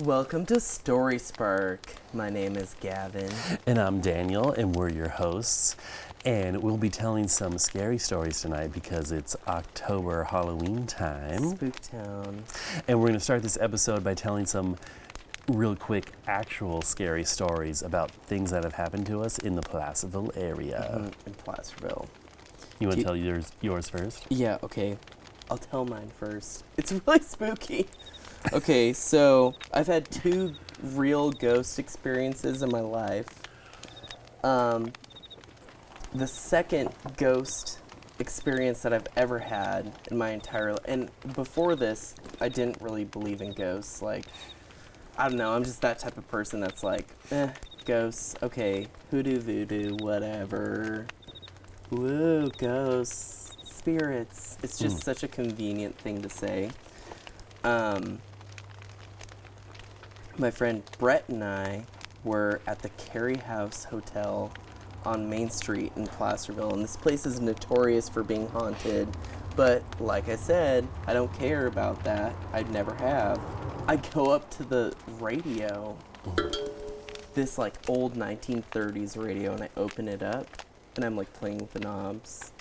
Welcome to Story Spark. My name is Gavin. And I'm Daniel, and we're your hosts. And we'll be telling some scary stories tonight because it's October Halloween time. Spooktown. And we're going to start this episode by telling some real quick actual scary stories about things that have happened to us in the Placerville area. In Placerville. You want to tell yours first? Yeah, okay. I'll tell mine first. It's really spooky. Okay, so I've had two real ghost experiences in my life. The second ghost experience that I've ever had in my entire life, and before this, I didn't really believe in ghosts. Like, I don't know, I'm just that type of person that's like, ghosts, okay, hoodoo, voodoo, whatever. Woo, ghosts, spirits. It's just such a convenient thing to say. My friend Brett and I were at the Carey House Hotel on Main Street in Placerville, and this place is notorious for being haunted, but like I said, I don't care about that. I'd never have. I go up to the radio, this like old 1930s radio, and I open it up, and I'm like playing with the knobs,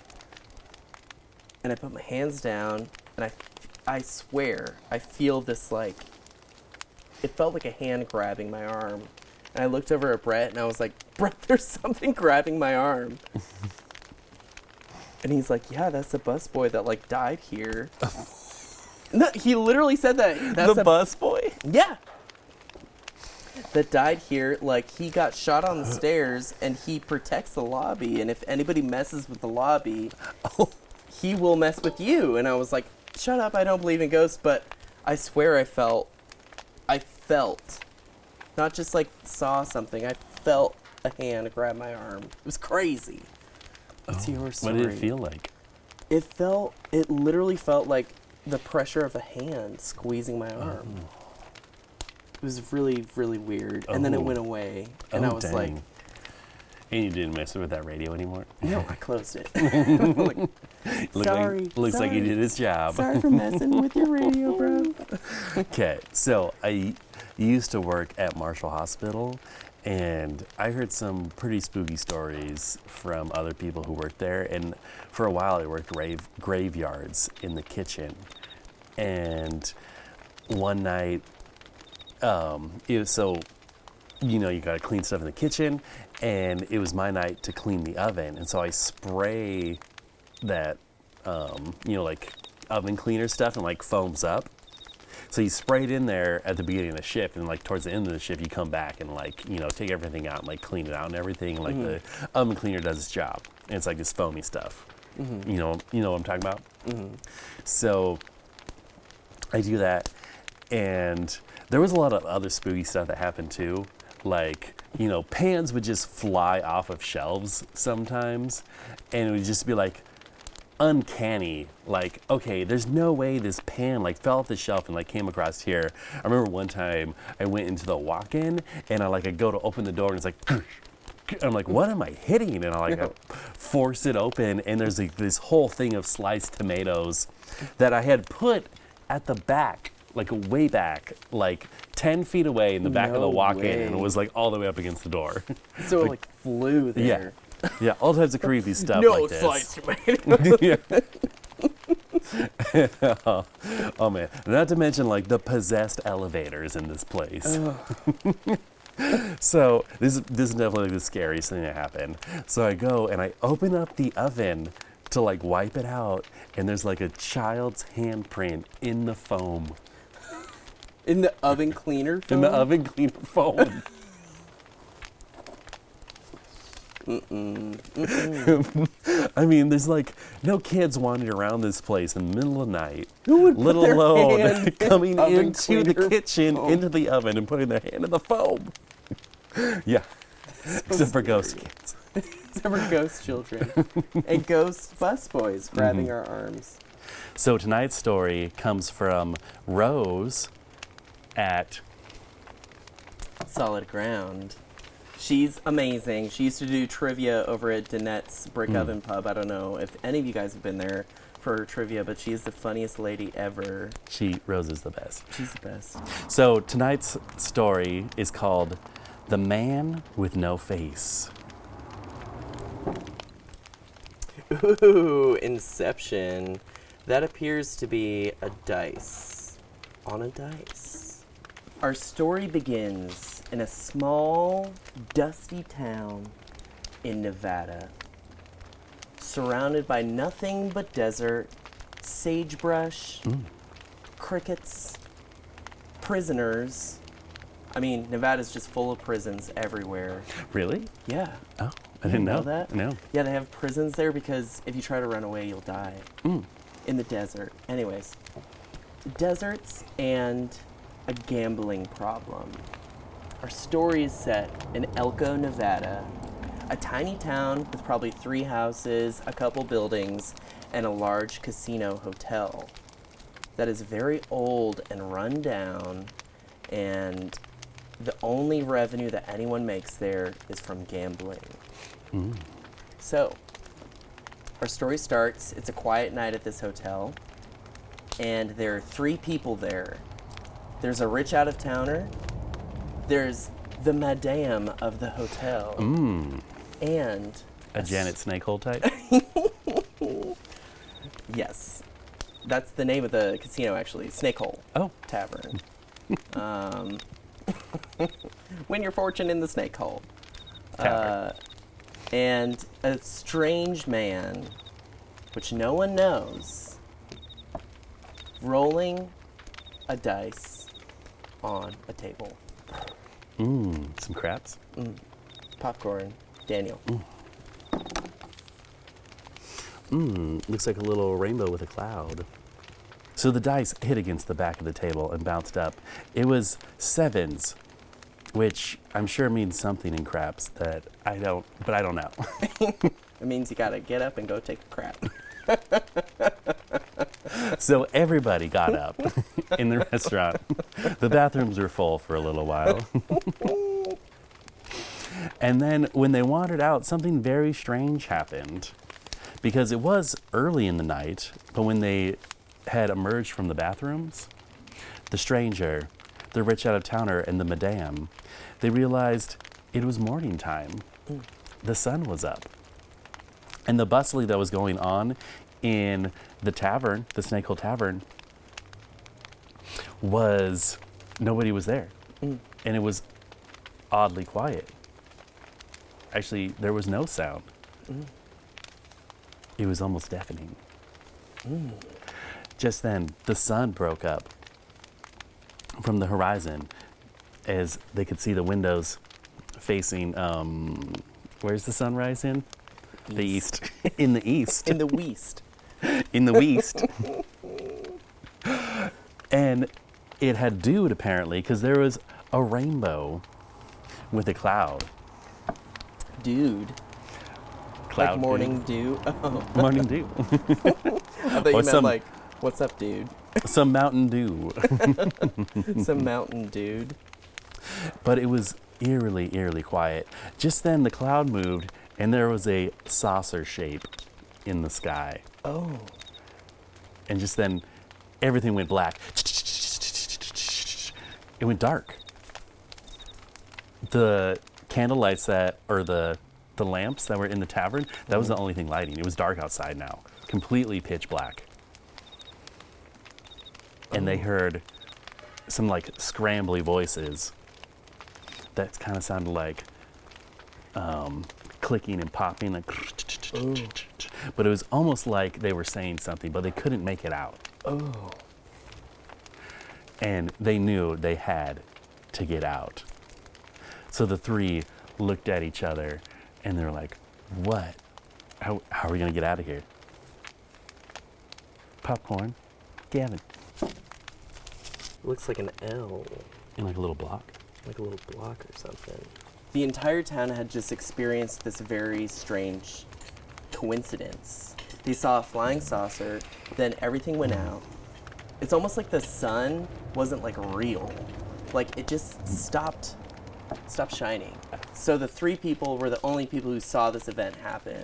and I put my hands down, and I swear, I feel this like, it felt like a hand grabbing my arm. And I looked over at Brett and I was like, Brett, there's something grabbing my arm. And he's like, yeah, that's the busboy that like died here. No, he literally said that. That's the busboy? Yeah. That died here. Like, he got shot on the stairs and he protects the lobby. And if anybody messes with the lobby, he will mess with you. And I was like, shut up, I don't believe in ghosts. But I swear I felt, not just like saw something, I felt a hand grab my arm. It was crazy. What's your story? What did it feel like? It literally felt like the pressure of a hand squeezing my arm. It was really, really weird. And then it went away. And I was like... And you didn't mess with that radio anymore? No, I closed it. Like, sorry. Looks like he did his job. Sorry for messing with your radio, bro. Okay, so I used to work at Marshall Hospital, and I heard some pretty spooky stories from other people who worked there. And for a while, I worked graveyards in the kitchen. And one night, it was so, you got to clean stuff in the kitchen, and it was my night to clean the oven. And so I spray that, like oven cleaner stuff, and like foams up. So you spray it in there at the beginning of the shift, and like towards the end of the shift, you come back and like, take everything out and like clean it out and everything. And like the oven cleaner does its job. And it's like this foamy stuff. You know what I'm talking about? So I do that, and there was a lot of other spooky stuff that happened too. Like, pans would just fly off of shelves sometimes, and it would just be like uncanny. Like, okay, there's no way this pan like fell off the shelf and like came across here. I remember one time I went into the walk-in, and I go to open the door, and it's like, I'm like, what am I hitting? And I force it open, and there's like this whole thing of sliced tomatoes that I had put at the back, like way back, like 10 feet away in the back of the walk-in, and it was like all the way up against the door. So it like flew there. Yeah, all types of creepy stuff No like this. sliced tomato. Oh man, not to mention like the possessed elevators in this place. So this is definitely like the scariest thing that happened. So I go and I open up the oven to like wipe it out, and there's like a child's handprint in the foam. In the oven cleaner foam? In the oven cleaner foam. I mean, there's like no kids wandering around this place in the middle of the night, Who would let put their alone hand coming in oven into the cleaner kitchen, foam? into the oven, and putting their hand in the foam. Yeah, except for ghost kids. Except for ghost children. And ghost busboys grabbing our arms. So tonight's story comes from Rose at Solid Ground. She's amazing. She used to do trivia over at Danette's Brick Oven Pub. I don't know if any of you guys have been there for trivia, but she is the funniest lady ever. Rose is the best. She's the best. So tonight's story is called The Man with No Face. Ooh, Inception. That appears to be a dice on a dice. Our story begins in a small, dusty town in Nevada, surrounded by nothing but desert, sagebrush, crickets, prisoners. I mean, Nevada's just full of prisons everywhere. Really? Yeah. Oh, I didn't know that. No. Yeah, they have prisons there because if you try to run away, you'll die in the desert. Anyways, deserts and a gambling problem. Our story is set in Elko, Nevada, a tiny town with probably 3 houses, a couple buildings, and a large casino hotel that is very old and run down, and the only revenue that anyone makes there is from gambling. So, our story starts, it's a quiet night at this hotel, and there are 3 people there. There's a rich out-of-towner, there's the madame of the hotel, and A Janet Snakehole type? yes, that's the name of the casino actually, Snakehole Oh. Tavern. Win your fortune in the Snakehole. Tavern. And a strange man, which no one knows, rolling a dice on a table. Some craps? Popcorn. Daniel. Looks like a little rainbow with a cloud. So the dice hit against the back of the table and bounced up. It was 7s, which I'm sure means something in craps that I don't know. It means you gotta get up and go take a crap. So everybody got up in the restaurant. The bathrooms were full for a little while. And then when they wandered out, something very strange happened. Because it was early in the night, but when they had emerged from the bathrooms, the stranger, the rich out-of-towner, and the madame, they realized it was morning time. The sun was up. And the bustling that was going on in the tavern, the Snakehole Tavern, was nobody was there. And it was oddly quiet. Actually, there was no sound. It was almost deafening. Just then, the sun broke up from the horizon as they could see the windows facing, where's the sunrise in? The east. In the east. In the west. In the west. And it had dewed, apparently, because there was a rainbow with a cloud. Dude. Cloud Like morning dew. Oh. Morning dew. I thought you meant like, what's up, dude? Some Mountain Dew. Some mountain dude. But it was eerily, eerily quiet. Just then the cloud moved and there was a saucer shape in the sky. Oh. And just then everything went black. It went dark. The candle lights the lamps that were in the tavern, that was the only thing lighting. It was dark outside now, completely pitch black. And they heard some like scrambly voices that kind of sounded like clicking and popping, like, but it was almost like they were saying something, but they couldn't make it out. Oh. And they knew they had to get out. So the 3 looked at each other and they were like, what? How are we going to get out of here? Popcorn. Gavin. Looks like an L. In like a little block. Like a little block or something. The entire town had just experienced this very strange coincidence. They saw a flying saucer, then everything went out. It's almost like the sun wasn't like real. Like it just stopped shining. So the 3 people were the only people who saw this event happen.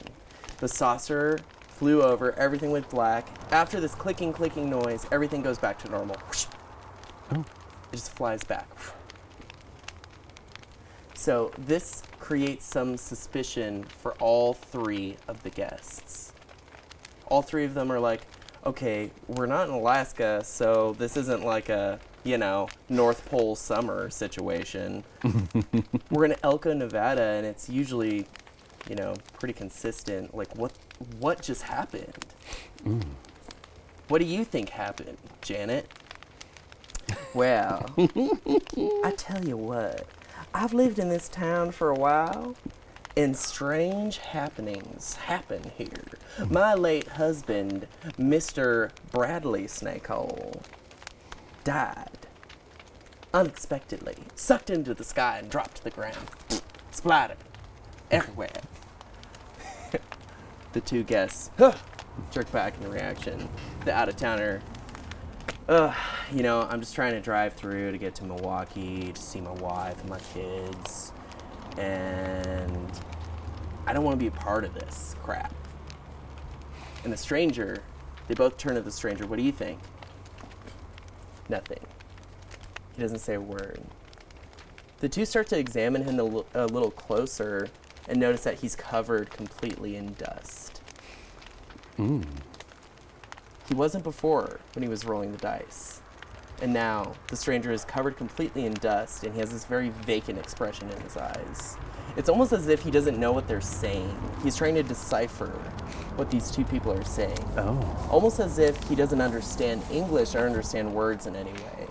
The saucer flew over, everything went black. After this clicking noise, everything goes back to normal. Oh. It just flies back. So this creates some suspicion for all three of the guests. All three of them are like, okay, we're not in Alaska, so this isn't like a, North Pole summer situation. We're in Elko, Nevada, and it's usually, pretty consistent. Like, what just happened? What do you think happened, Janet? Well, I tell you what, I've lived in this town for a while, and strange happenings happen here. My late husband, Mr. Bradley Snakehole, died unexpectedly, sucked into the sky and dropped to the ground. Splattered everywhere. The two guests jerk back in reaction. The out-of-towner, I'm just trying to drive through to get to Milwaukee to see my wife and my kids. And I don't want to be a part of this crap. And the stranger, they both turn to the stranger. What do you think? Nothing. He doesn't say a word. The two start to examine him a little closer and notice that he's covered completely in dust. He wasn't before when he was rolling the dice. And now the stranger is covered completely in dust and he has this very vacant expression in his eyes. It's almost as if he doesn't know what they're saying. He's trying to decipher what these two people are saying. Oh. Almost as if he doesn't understand English or understand words in any way.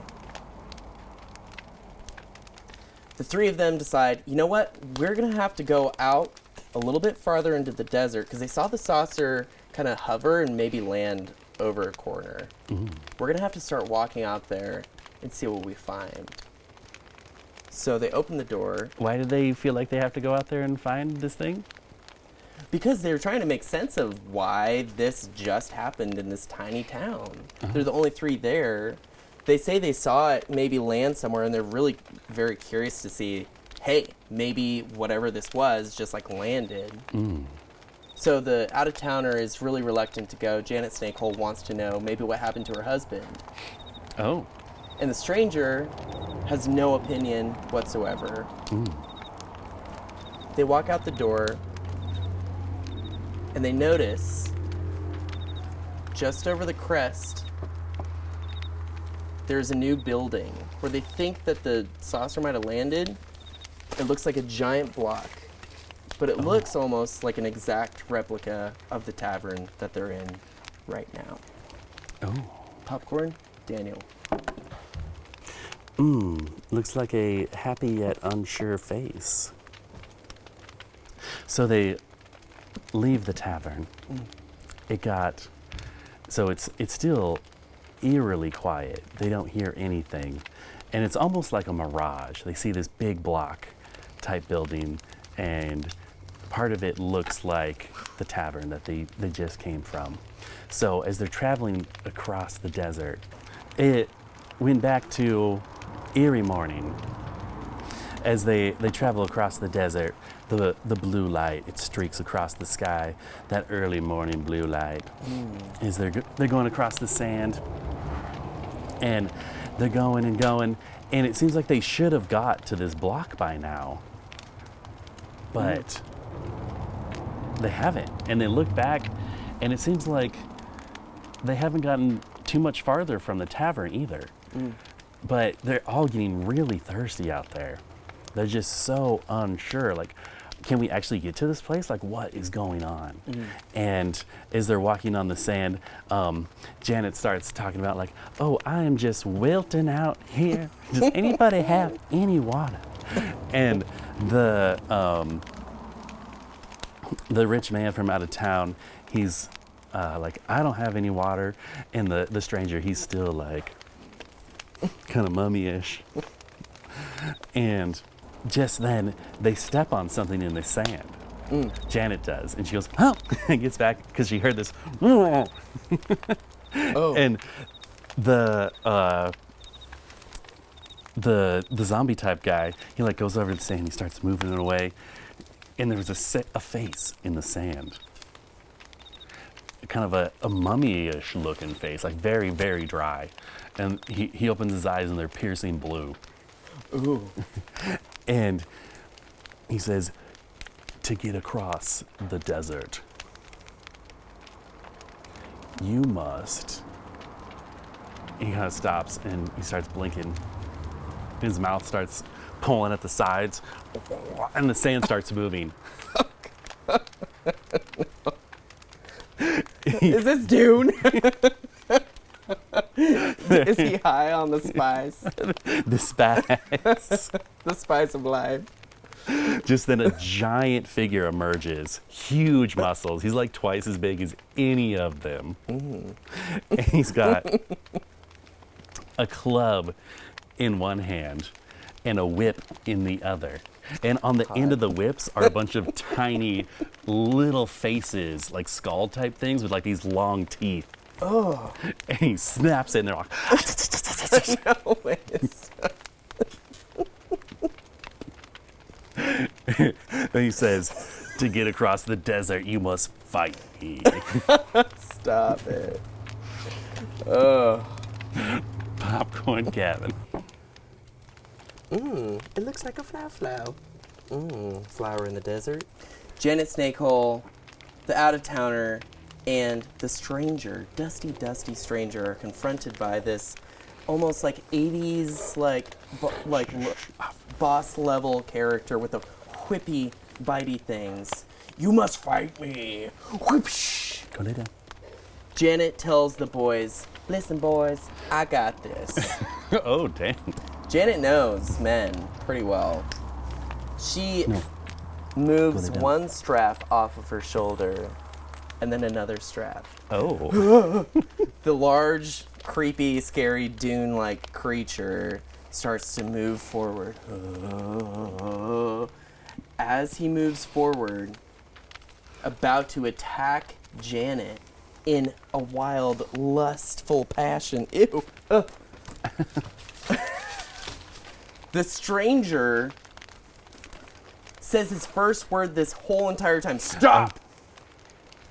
The three of them decide, you know what? We're going to have to go out a little bit farther into the desert because they saw the saucer kind of hover and maybe land over a corner. We're going to have to start walking out there and see what we find. So they open the door. Why do they feel like they have to go out there and find this thing? Because they're trying to make sense of why this just happened in this tiny town. They're the only three there. They say they saw it maybe land somewhere, and they're really very curious to see, hey, maybe whatever this was just like landed. So the out-of-towner is really reluctant to go. Janet Snakehole wants to know maybe what happened to her husband. Oh. And the stranger has no opinion whatsoever. They walk out the door, and they notice just over the crest, there's a new building where they think that the saucer might have landed. It looks like a giant block, but it looks almost like an exact replica of the tavern that they're in right now. Oh. Popcorn, Daniel. Looks like a happy yet unsure face. So they leave the tavern. So it's still eerily quiet. They don't hear anything. And it's almost like a mirage. They see this big block type building and part of it looks like the tavern that they just came from. So as they're traveling across the desert, it went back to eerie morning. As they travel across the desert, the blue light, it streaks across the sky, that early morning blue light. As they're going across the sand, and they're going and going, and it seems like they should have got to this block by now, but they haven't. And they look back, and it seems like they haven't gotten too much farther from the tavern either. But they're all getting really thirsty out there. They're just so unsure. Like, can we actually get to this place? Like, what is going on? And as they're walking on the sand, Janet starts talking about like, oh, I am just wilting out here. Does anybody have any water? And the rich man from out of town, he's like, I don't have any water. And the stranger, he's still like, kind of mummy-ish. And just then, they step on something in the sand. Janet does, and she goes, oh, and gets back because she heard this. Oh. And the zombie type guy, he like goes over to the sand, he starts moving it away, and there was a face in the sand. kind of a mummy-ish looking face, like very, very dry. And he opens his eyes and they're piercing blue. Ooh. And he says, to get across the desert, you must. He kind of stops and he starts blinking. His mouth starts pulling at the sides, and the sand starts moving. Is this Dune? Is he high on the spice? The spice. The spice of life. Just then a giant figure emerges, huge muscles. He's like twice as big as any of them. And he's got a club in one hand and a whip in the other. And on the end of the whips are a bunch of tiny little faces, like skull type things with like these long teeth. Oh. And he snaps it and they're like, No way. and he says, to get across the desert, you must fight me. Stop it. Oh. Popcorn Gavin. It looks like a flower. Flower in the desert. Janet Snakehole, the out-of-towner, and the stranger, dusty stranger, are confronted by this almost like 80s, boss level character with a whippy, bitey things. You must fight me. Whoopsh. Go lay down. Janet tells the boys, listen boys, I got this. Oh, dang. Janet knows men pretty well. She moves one strap off of her shoulder and then another strap. Oh. The large, creepy, scary dune-like creature starts to move forward. As he moves forward, about to attack Janet in a wild, lustful passion. Ew. The stranger says his first word this whole entire time, stop!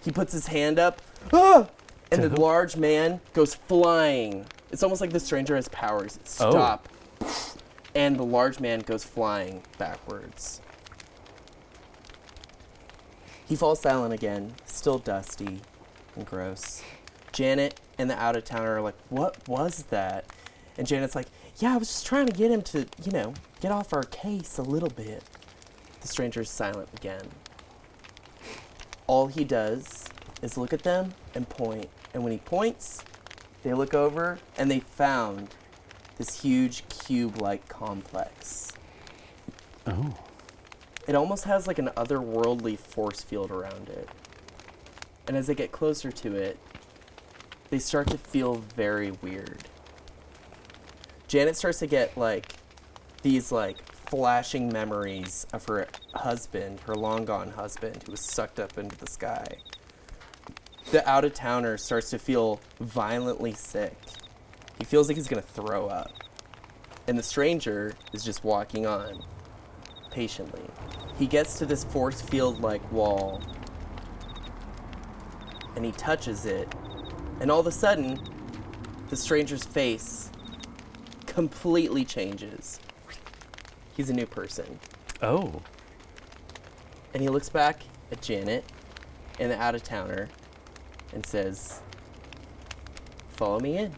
He puts his hand up, and the large man goes flying. It's almost like the stranger has powers. Stop. Oh. And the large man goes flying backwards. He falls silent again, still dusty and gross. Janet and the out-of-towner are like, what was that? And Janet's like, yeah, I was just trying to get him to, get off our case a little bit. The stranger's silent again. All he does is look at them and point. And when he points, they look over and they found this huge cube-like complex. Oh. It almost has like an otherworldly force field around it. And as they get closer to it, they start to feel very weird. Janet starts to get these flashing memories of her husband, her long gone husband, who was sucked up into the sky. The out-of-towner starts to feel violently sick. He feels like he's gonna throw up. And the stranger is just walking on, patiently. He gets to this force field-like wall, and he touches it, and all of a sudden, the stranger's face completely changes. He's a new person. Oh. And he looks back at Janet and the out-of-towner and says, follow me in.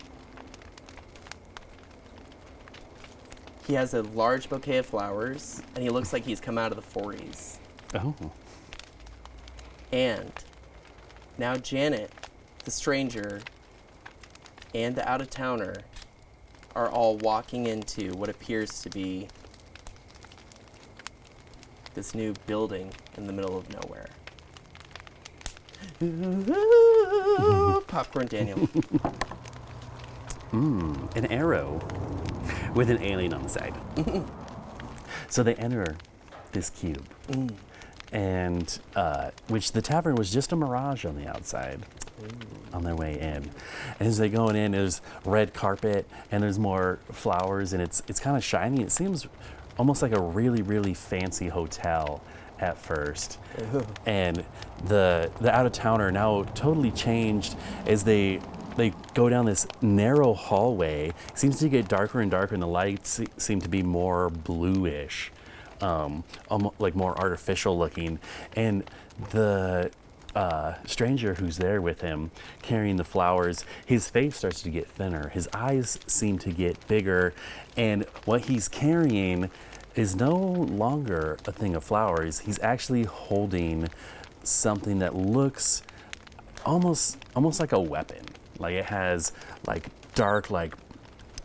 He has a large bouquet of flowers, and he looks like he's come out of the 40s. Oh. And now Janet, the stranger, and the out-of-towner are all walking into what appears to be this new building in the middle of nowhere. Popcorn Daniel. An arrow with an alien on the side. So they enter this cube, and which the tavern was just a mirage on the outside. On their way in, and as they go in, there's red carpet and there's more flowers, and it's kind of shiny. It seems almost like a really, really fancy hotel. at first. And the out-of-towner now totally changed as they go down this narrow hallway. It seems to get darker and darker, and the lights seem to be more bluish, almost like more artificial looking. And the stranger who's there with him carrying the flowers, his face starts to get thinner, his eyes seem to get bigger, and what he's carrying is no longer a thing of flowers. He's actually holding something that looks almost like a weapon. Like it has like dark, like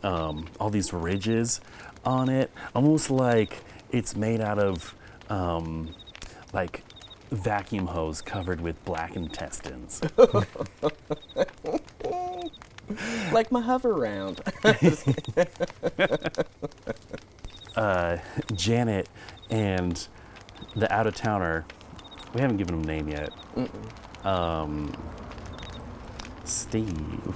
all these ridges on it, almost like it's made out of like vacuum hose covered with black intestines. Like my hover round. Janet and the out-of-towner, we haven't given him a name yet. Steve.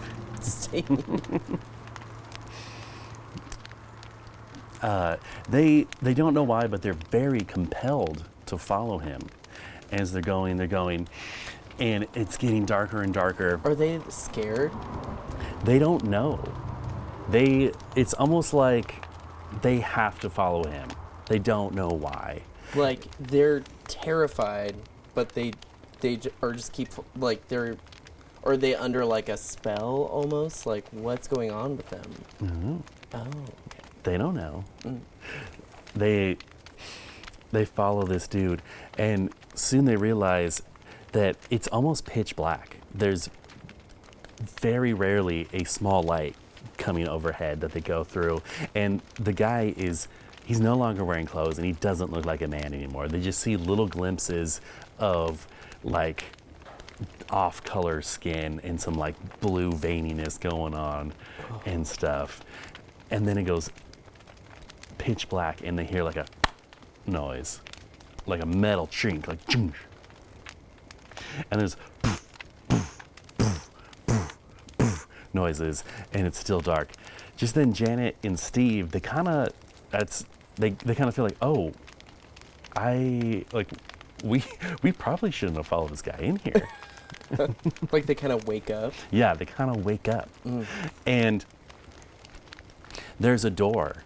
They don't know why, but they're very compelled to follow him. As they're going, and it's getting darker and darker. Are they scared? They don't know. It's almost like they have to follow him. They don't know why. Like they're terrified, but they or just keep like are they under like a spell almost? Like what's going on with them? Mm-hmm. Oh, okay. They don't know. They follow this dude, and soon they realize that it's almost pitch black. There's very rarely a small light coming overhead that they go through, and the guy he's no longer wearing clothes, and he doesn't look like a man anymore. They just see little glimpses of like off-color skin and some like blue veininess going on and stuff, and then it goes pitch black, and they hear like a noise, like a metal chink, like chink. And there's poof, poof, poof, poof, poof noises, and it's still dark. Just then Janet and Steve, they kind of feel like, oh, we probably shouldn't have followed this guy in here. Like they kind of wake up. Yeah, they kind of wake up. And there's a door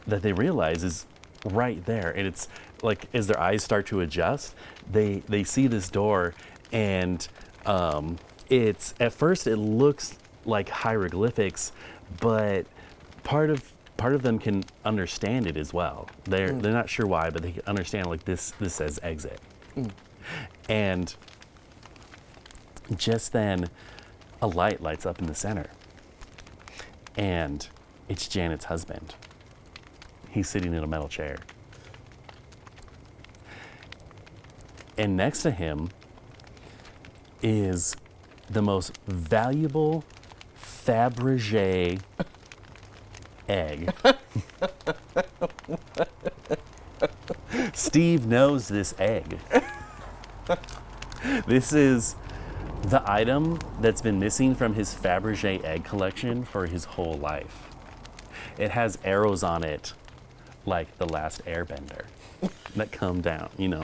that they realize is right there, and it's like as their eyes start to adjust, they see this door, and it's at first it looks like hieroglyphics, but part of them can understand it as well. They're not sure why, but they can understand like this says exit. And just then a light lights up in the center, and it's Janet's husband. He's sitting in a metal chair. And next to him is the most valuable Fabergé egg. Steve knows this egg. This is the item that's been missing from his Fabergé egg collection for his whole life. It has arrows on it like the last airbender that come down, you know.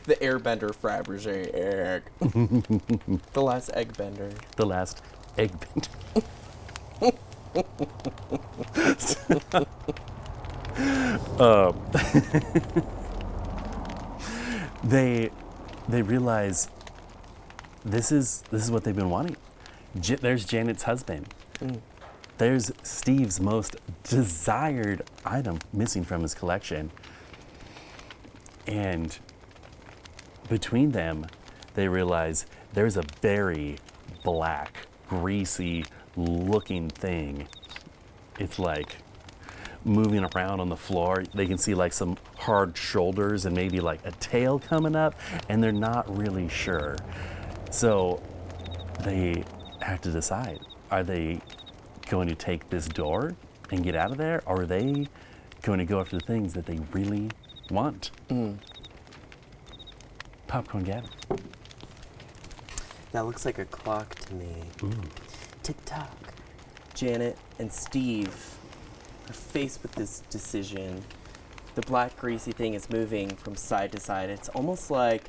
The airbender Fabergé egg. The last egg bender. The last egg bender. They realize this is what they've been wanting. There's Janet's husband. There's Steve's most desired item missing from his collection. And between them, they realize there's a very black, greasy looking thing. It's like moving around on the floor. They can see like some hard shoulders and maybe like a tail coming up, and they're not really sure. So they have to decide, are they going to take this door and get out of there, or are they going to go after the things that they really want? Popcorn Gavin. That looks like a clock to me. Ooh. Tick-tock. Janet and Steve are faced with this decision. the black greasy thing is moving from side to side. It's almost like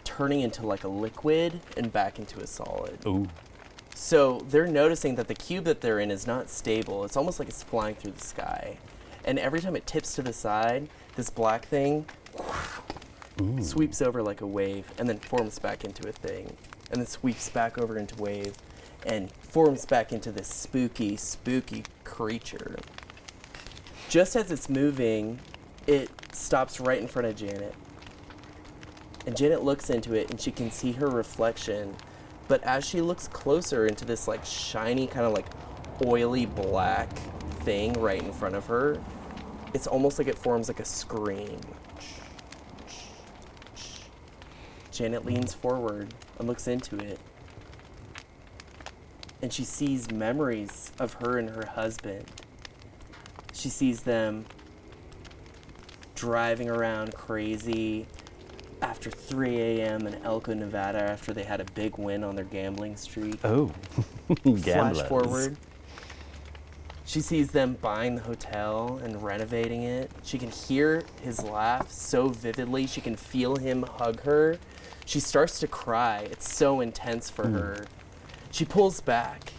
turning into like a liquid and back into a solid. Ooh. So they're noticing that the cube that they're in is not stable. It's almost like it's flying through the sky. And every time it tips to the side, this black thing sweeps over like a wave and then forms back into a thing. And then sweeps back over into wave and forms back into this spooky, spooky creature. Just as it's moving, it stops right in front of Janet. And Janet looks into it and she can see her reflection. But as she looks closer into this like shiny, kind of like oily black thing right in front of her, it's almost like it forms like a scream. Janet leans forward and looks into it. And she sees memories of her and her husband. She sees them driving around crazy after 3 a.m. in Elko, Nevada, after they had a big win on their gambling streak. Oh, Flash forward. She sees them buying the hotel and renovating it. She can hear his laugh so vividly. She can feel him hug her. She starts to cry. It's so intense for her. She pulls back,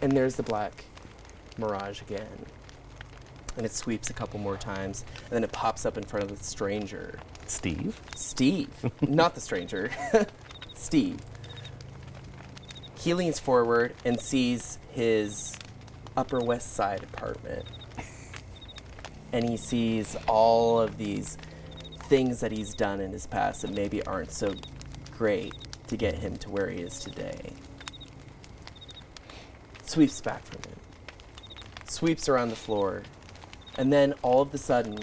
and there's the black mirage again. And it sweeps a couple more times, and then it pops up in front of the stranger. Steve? Steve. Not the stranger. Steve. He leans forward and sees his Upper West Side apartment. And he sees all of these things that he's done in his past that maybe aren't so great to get him to where he is today. Sweeps back from him. Sweeps around the floor. And then all of a sudden,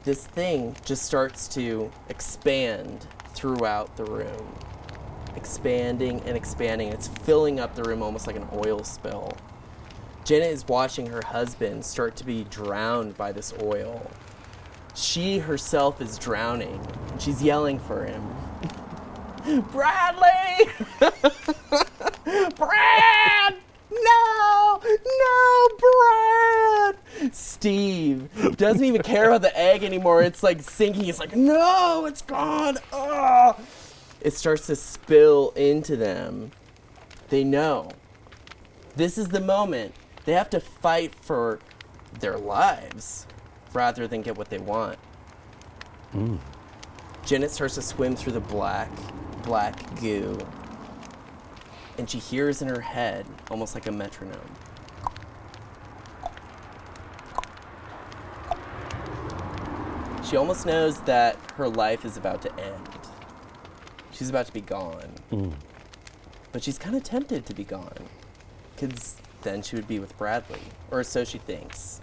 this thing just starts to expand throughout the room. Expanding and expanding. It's filling up the room almost like an oil spill. Janet is watching her husband start to be drowned by this oil. She herself is drowning, and she's yelling for him. Bradley! Brad! No! No, Brad! Steve doesn't even care about the egg anymore. It's like sinking. He's like, no, it's gone. Oh! It starts to spill into them. They know. This is the moment. They have to fight for their lives rather than get what they want. Janet starts to swim through the black goo. And she hears in her head, almost like a metronome. She almost knows that her life is about to end. She's about to be gone. But she's kind of tempted to be gone. Because then she would be with Bradley. Or so she thinks.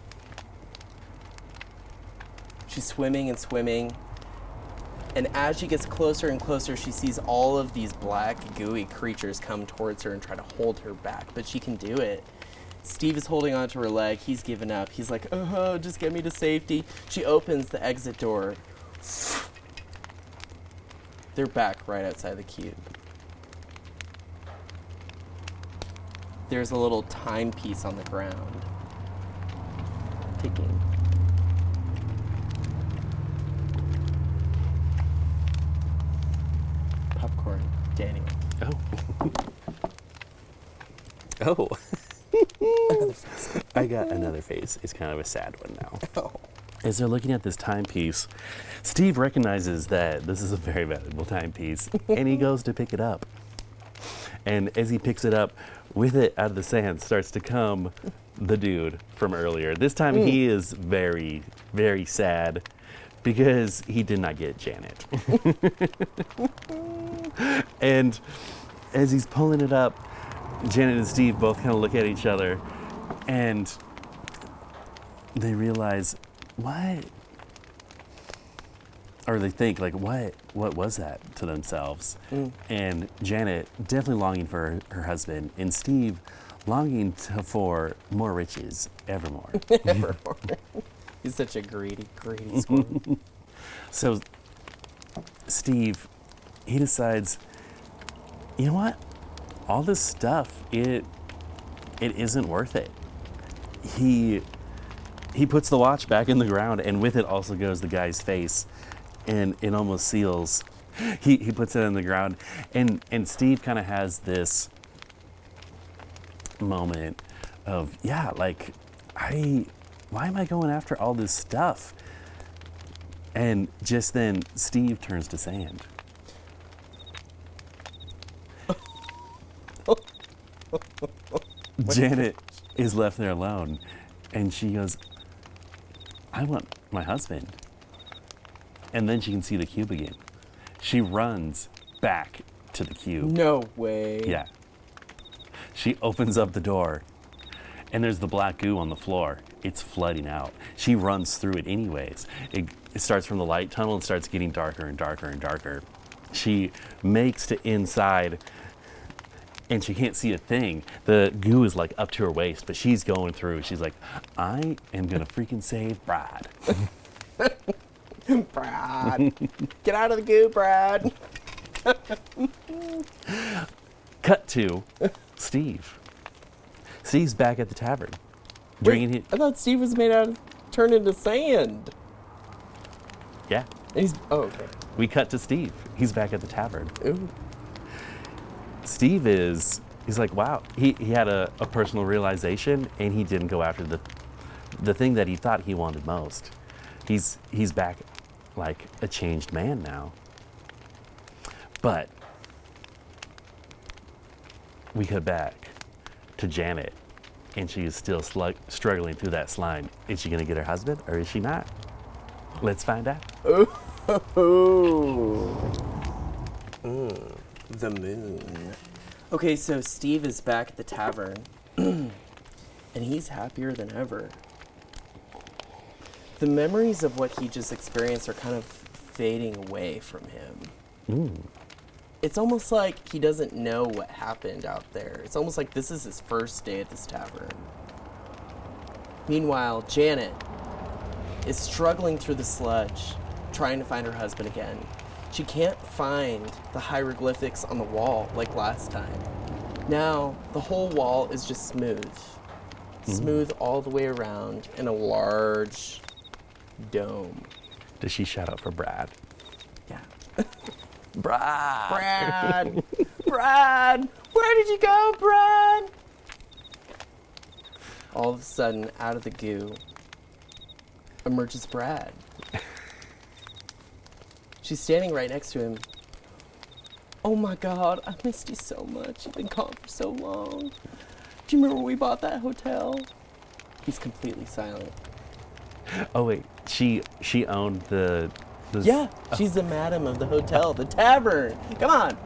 She's swimming and swimming. And as she gets closer and closer, she sees all of these black, gooey creatures come towards her and try to hold her back. But she can do it. Steve is holding onto her leg. He's given up. He's like, oh, just get me to safety. She opens the exit door. They're back right outside the cube. There's a little timepiece on the ground. Ticking. Popcorn. Daniel. Oh. Oh. Another face. I got another face. It's kind of a sad one now. Oh. As they're looking at this timepiece, Steve recognizes that this is a very valuable timepiece, and he goes to pick it up. And as he picks it up, with it out of the sand starts to come the dude from earlier. This time he is very, very sad because he did not get Janet. And as he's pulling it up, Janet and Steve both kind of look at each other and they realize, what? Or they think, like, what was that to themselves? And Janet definitely longing for her husband, and Steve longing for more riches evermore. Evermore. He's such a greedy squirrel. So Steve, he decides, you know what? All this stuff, it isn't worth it. He he puts the watch back in the ground, and with it also goes the guy's face, and it almost seals. He puts it in the ground, and Steve kind of has this moment of, yeah, like, why am I going after all this stuff? And just then, Steve turns to sand. Janet is left there alone, and she goes, I want my husband. And then she can see the cube again. She runs back to the cube. No way. Yeah. She opens up the door, and there's the black goo on the floor. It's flooding out. She runs through it anyways. It starts from the light tunnel and starts getting darker and darker and darker. She makes to inside, and she can't see a thing. The goo is like up to her waist, but she's going through. She's like, I am gonna freaking save Brad. Brad. Get out of the goo, Brad. Cut to Steve. Steve's back at the tavern. Drinking. I thought Steve was turned into sand. Yeah. Okay. We cut to Steve. He's back at the tavern. Ooh. Steve he's like, wow. He had a personal realization, and he didn't go after the thing that he thought he wanted most. He's back like a changed man now. But we cut back to Janet, and she is still struggling through that slime. Is she gonna get her husband, or is she not? Let's find out. The moon. Okay, so Steve is back at the tavern, and he's happier than ever. The memories of what he just experienced are kind of fading away from him. It's almost like he doesn't know what happened out there. It's almost like this is his first day at this tavern. Meanwhile, Janet is struggling through the sludge, trying to find her husband again. She can't find the hieroglyphics on the wall like last time. Now, the whole wall is just smooth. Smooth all the way around in a large dome. Does she shout out for Brad? Yeah. Brad! Brad! Brad! Where did you go, Brad? All of a sudden, out of the goo, emerges Brad. She's standing right next to him. Oh my God, I missed you so much. You've been gone for so long. Do you remember when we bought that hotel? He's completely silent. Oh wait, she owned the Yeah, she's the madam of the hotel, the tavern. Come on.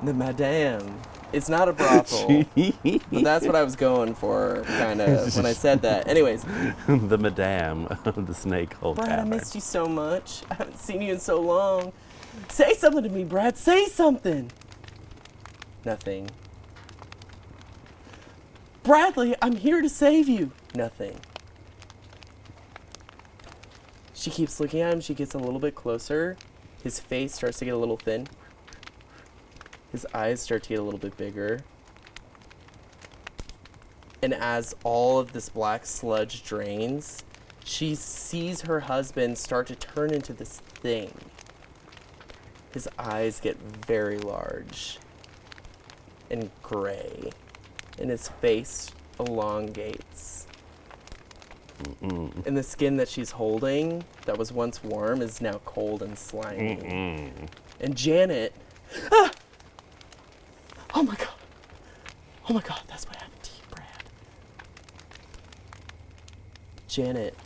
The madame. It's not a brothel. But that's what I was going for, kind of, when I said that. Anyways. the madame of the Snake Hole Brad, Tavern. I missed you so much. I haven't seen you in so long. Say something to me, Brad. Say something. Nothing. Bradley, I'm here to save you. Nothing. She keeps looking at him. She gets a little bit closer. His face starts to get a little thin. His eyes start to get a little bit bigger. And as all of this black sludge drains, she sees her husband start to turn into this thing. His eyes get very large and gray, and his face elongates. And the skin that she's holding, that was once warm, is now cold and slimy. And Janet, oh my God. Oh my God, that's what happened to you, Brad. Janet,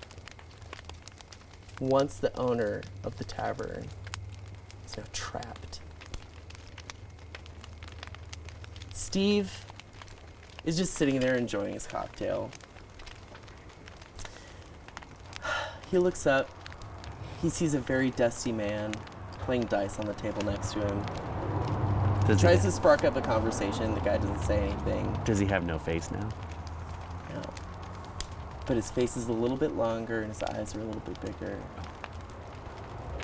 once the owner of the tavern, is now trapped. Steve is just sitting there enjoying his cocktail. He looks up. He sees a very dusty man playing dice on the table next to him. Tries to spark up a conversation. The guy doesn't say anything. Does he have no face now? No. But his face is a little bit longer and his eyes are a little bit bigger.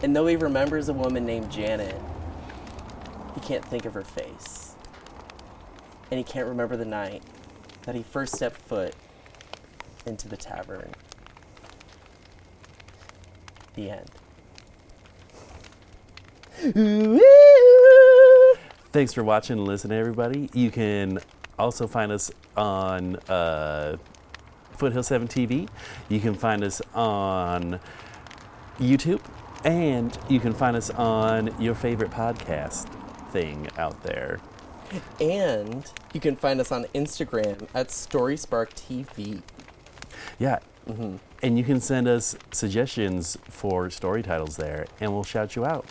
And though he remembers a woman named Janet, he can't think of her face. And he can't remember the night that he first stepped foot into the tavern. The end. Thanks for watching and listening, everybody. You can also find us on Foothill 7 TV. You can find us on YouTube. And you can find us on your favorite podcast thing out there. And you can find us on Instagram at StorySparkTV. Yeah. And you can send us suggestions for story titles there, and we'll shout you out.